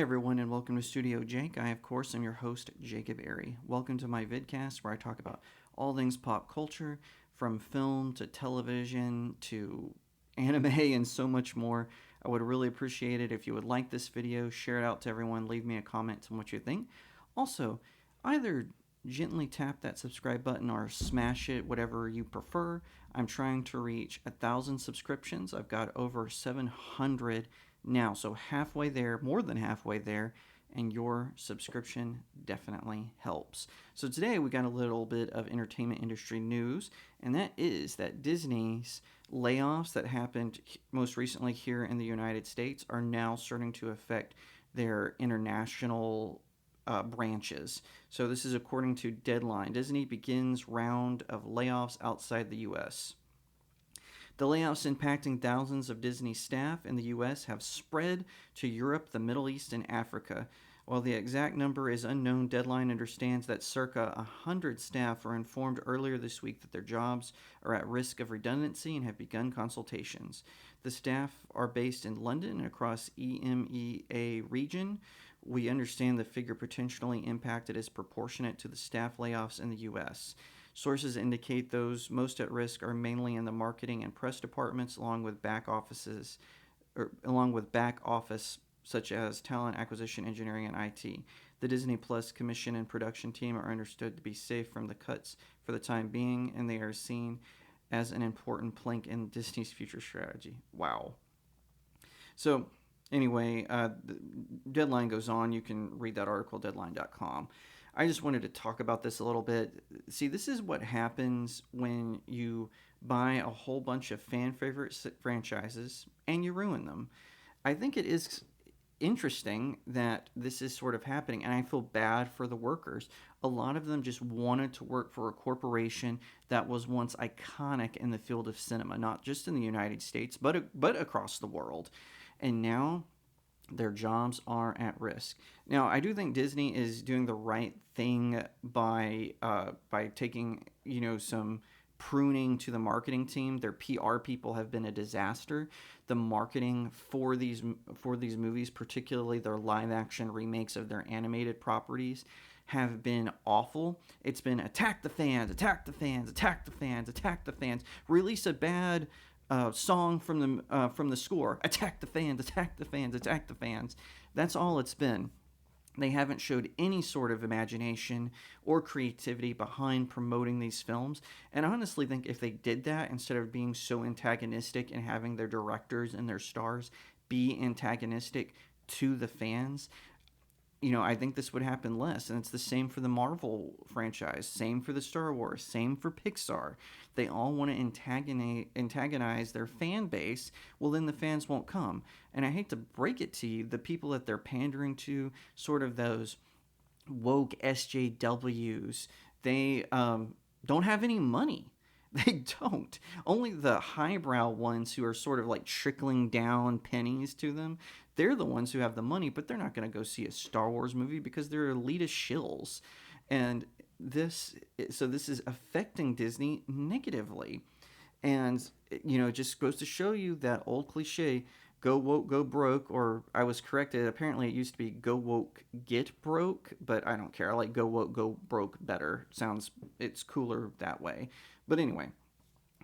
everyone, and welcome to StudioJake. I, of course, am your host, Jacob Airy. Welcome to my vidcast where I talk about all things pop culture, from film to television to anime and so much more. I would really appreciate it if you would like this video, share it out to everyone, leave me a comment on what you think. Also, either gently tap that subscribe button or smash it, whatever you prefer. I'm trying to reach 1,000 subscriptions. I've got over 700 now, so halfway there, more than halfway there, and your subscription definitely helps. So today we got a little bit of entertainment industry news, and that is that Disney's layoffs that happened most recently here in the United States are now starting to affect their international branches. So this is according to Deadline. Disney begins round of layoffs outside the U.S. The layoffs impacting thousands of Disney staff in the U.S. have spread to Europe, the Middle East, and Africa. While the exact number is unknown, Deadline understands that circa 100 staff were informed earlier this week that their jobs are at risk of redundancy and have begun consultations. The staff are based in London and across EMEA region. We understand the figure potentially impacted is proportionate to the staff layoffs in the U.S. Sources indicate those most at risk are mainly in the marketing and press departments, along with back office such as talent acquisition, engineering, and IT. The Disney Plus commission and production team are understood to be safe from the cuts for the time being, and they are seen as an important plank in Disney's future strategy. Wow. So anyway, the Deadline goes on. You can read that article, deadline.com. I just wanted to talk about this a little bit. See, this is what happens when you buy a whole bunch of fan favorite franchises and you ruin them. I think it is interesting that this is sort of happening, and I feel bad for the workers. A lot of them just wanted to work for a corporation that was once iconic in the field of cinema, not just in the United States, but across the world. And now their jobs are at risk. Now, I do think Disney is doing the right thing by taking some pruning to the marketing team. Their PR people have been a disaster. The marketing for these movies, particularly their live action remakes of their animated properties, have been awful. It's been attack the fans, attack the fans, attack the fans, attack the fans. Release a bad song from the score. Attack the fans, attack the fans, attack the fans. That's all it's been. They haven't showed any sort of imagination or creativity behind promoting these films. And I honestly think if they did that, instead of being so antagonistic and having their directors and their stars be antagonistic to the fans, I think this would happen less. And it's the same for the Marvel franchise, same for the Star Wars, same for Pixar. They all want to antagonize their fan base. Well, then the fans won't come. And I hate to break it to you, the people that they're pandering to, sort of those woke SJWs, they don't have any money. They don't. Only the highbrow ones who are sort of like trickling down pennies to them, they're the ones who have the money, but they're not going to go see a Star Wars movie because they're elitist shills. And this is affecting Disney negatively. And, it just goes to show you that old cliche, go woke, go broke, or I was corrected. Apparently it used to be go woke, get broke, but I don't care. I like go woke, go broke better. It's cooler that way. But anyway,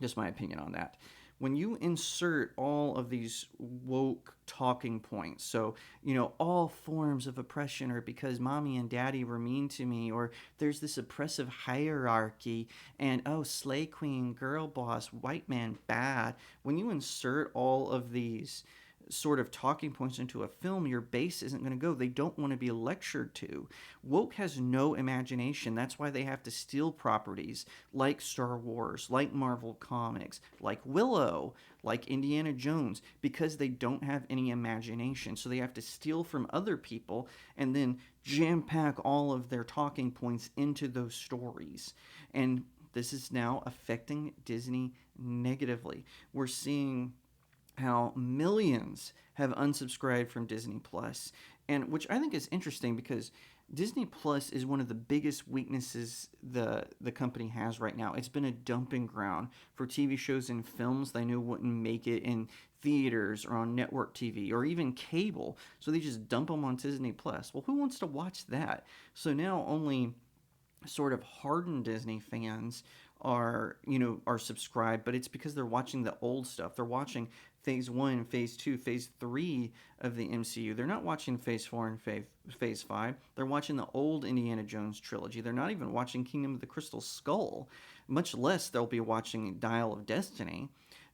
just my opinion on that. When you insert all of these woke talking points, so, all forms of oppression are because mommy and daddy were mean to me, or there's this oppressive hierarchy, and slay queen, girl boss, white man, bad. When you insert all of these sort of talking points into a film, your base isn't going to go. They don't want to be lectured to. Woke has no imagination. That's why they have to steal properties like Star Wars, like Marvel Comics, like Willow, like Indiana Jones, because they don't have any imagination. So they have to steal from other people and then jam-pack all of their talking points into those stories. And this is now affecting Disney negatively. We're seeing how millions have unsubscribed from Disney Plus. and which I think is interesting because Disney Plus is one of the biggest weaknesses the company has right now. It's been a dumping ground for TV shows and films they knew wouldn't make it in theaters or on network TV or even cable. So they just dump them on Disney Plus. Well, who wants to watch that? So now only sort of hardened Disney fans are subscribed, but it's because they're watching the old stuff. They're watching phase 1, phase 2, phase 3 of the MCU. They're not watching phase 4 and phase 5. They're watching the old Indiana Jones trilogy. They're not even watching Kingdom of the Crystal Skull, much less they'll be watching Dial of Destiny.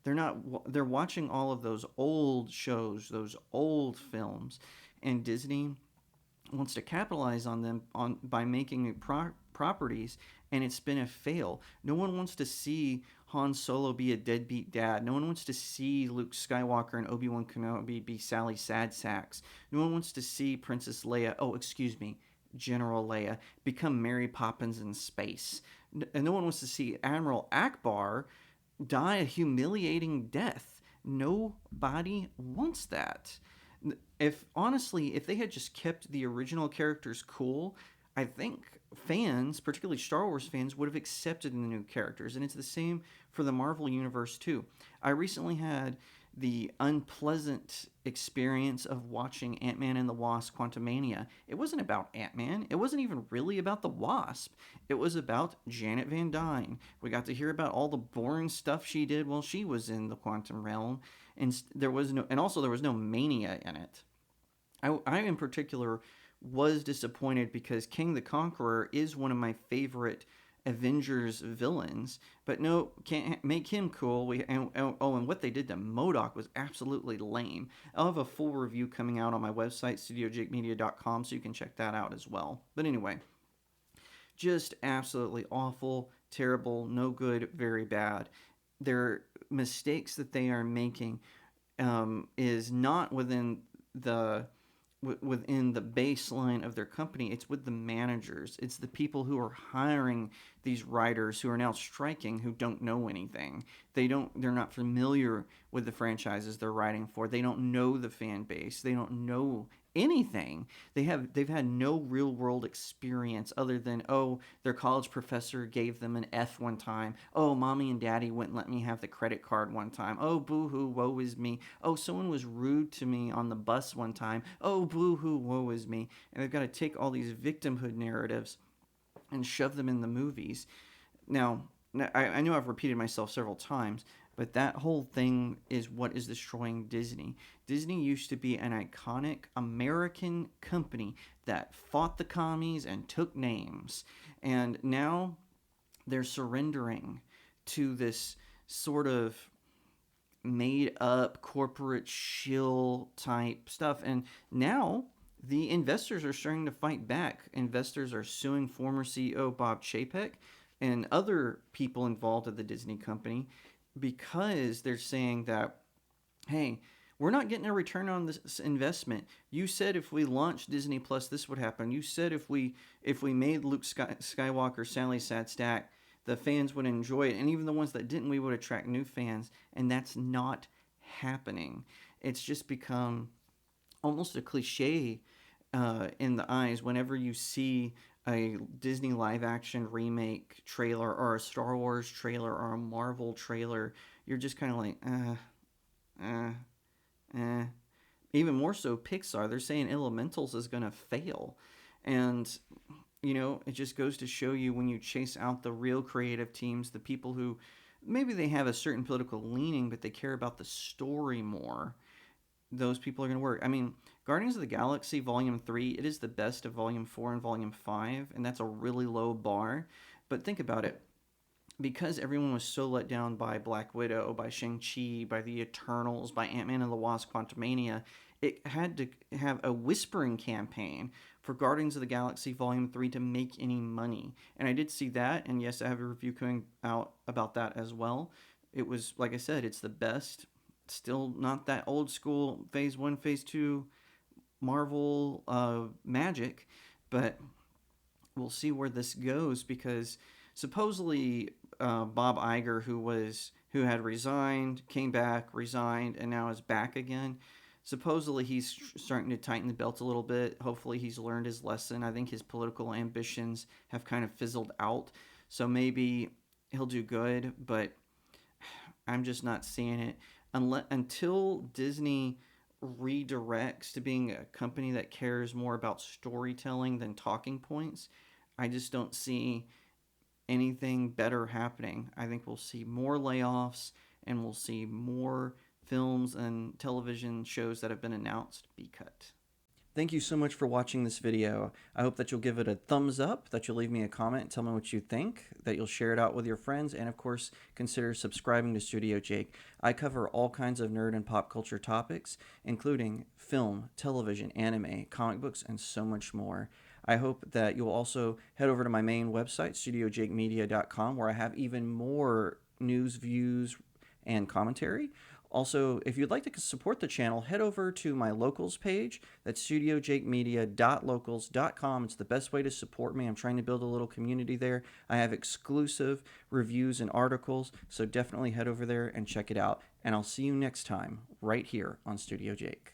They're watching all of those old shows, those old films, and Disney wants to capitalize on them by making properties, and it's been a fail. No one wants to see Han Solo be a deadbeat dad. No one wants to see Luke Skywalker and Obi-Wan Kenobi be Sally Sad Sacks. No one wants to see Princess Leia, General Leia, become Mary Poppins in space. And no one wants to see Admiral Akbar die a humiliating death. Nobody wants that. If they had just kept the original characters cool, I think fans, particularly Star Wars fans, would have accepted the new characters. And it's the same for the Marvel Universe, too. I recently had the unpleasant experience of watching Ant-Man and the Wasp Quantumania. It wasn't about Ant-Man. It wasn't even really about the Wasp. It was about Janet Van Dyne. We got to hear about all the boring stuff she did while she was in the quantum realm. And there was no mania in it. I in particular was disappointed because King the Conqueror is one of my favorite Avengers villains, but no, can't make him cool. And what they did to MODOK was absolutely lame. I'll have a full review coming out on my website, StudioJakeMedia.com, so you can check that out as well. But anyway, just absolutely awful, terrible, no good, very bad. Their mistakes that they are making is not the within the baseline of their company. It's with the managers. It's the people who are hiring these writers who are now striking, who don't know anything. They're not familiar with the franchises they're writing for. They don't know the fan base. They don't know anything. They've had no real world experience other than, oh, their college professor gave them an F one time. Oh, mommy and daddy wouldn't let me have the credit card one time. Oh, boo hoo, woe is me. Oh, someone was rude to me on the bus one time. Oh, boo hoo, woe is me. And they've got to take all these victimhood narratives and shove them in the movies. Now, I know I've repeated myself several times, but that whole thing is what is destroying Disney. Disney used to be an iconic American company that fought the commies and took names. And now they're surrendering to this sort of made up corporate shill type stuff. And now the investors are starting to fight back. Investors are suing former CEO Bob Chapek and other people involved at the Disney company because they're saying that, hey, we're not getting a return on this investment. You said if we launched Disney Plus, this would happen. You said if we made Luke Skywalker Sally Sad Stack, the fans would enjoy it, and even the ones that didn't, we would attract new fans, and that's not happening. It's just become almost a cliche in the eyes whenever you see a Disney live action remake trailer or a Star Wars trailer or a Marvel trailer. You're just kind of like, Even more so, Pixar. They're saying Elementals is going to fail. And, it just goes to show you when you chase out the real creative teams, the people who maybe they have a certain political leaning, but they care about the story more, those people are going to work. I mean, Guardians of the Galaxy Volume 3, it is the best of Volume 4 and Volume 5, and that's a really low bar. But think about it. Because everyone was so let down by Black Widow, by Shang-Chi, by the Eternals, by Ant-Man and the Wasp Quantumania, it had to have a whispering campaign for Guardians of the Galaxy Volume 3 to make any money. And I did see that, and yes, I have a review coming out about that as well. It was, like I said, it's the best. Still not that old school Phase 1, Phase 2 Marvel magic, but we'll see where this goes because supposedly Bob Iger, who had resigned, came back, resigned, and now is back again. supposedly he's starting to tighten the belt a little bit. Hopefully he's learned his lesson. I think his political ambitions have kind of fizzled out. So maybe he'll do good, but I'm just not seeing it until Disney redirects to being a company that cares more about storytelling than talking points. I just don't see anything better happening. I think we'll see more layoffs and we'll see more films and television shows that have been announced be cut. Thank you so much for watching this video. I hope that you'll give it a thumbs up, that you'll leave me a comment and tell me what you think, that you'll share it out with your friends, and of course, consider subscribing to StudioJake. I cover all kinds of nerd and pop culture topics, including film, television, anime, comic books, and so much more. I hope that you'll also head over to my main website, StudioJakeMedia.com, where I have even more news, views, and commentary. Also, if you'd like to support the channel, head over to my locals page. That's studiojakemedia.locals.com. It's the best way to support me. I'm trying to build a little community there. I have exclusive reviews and articles, so definitely head over there and check it out. And I'll see you next time right here on Studio Jake.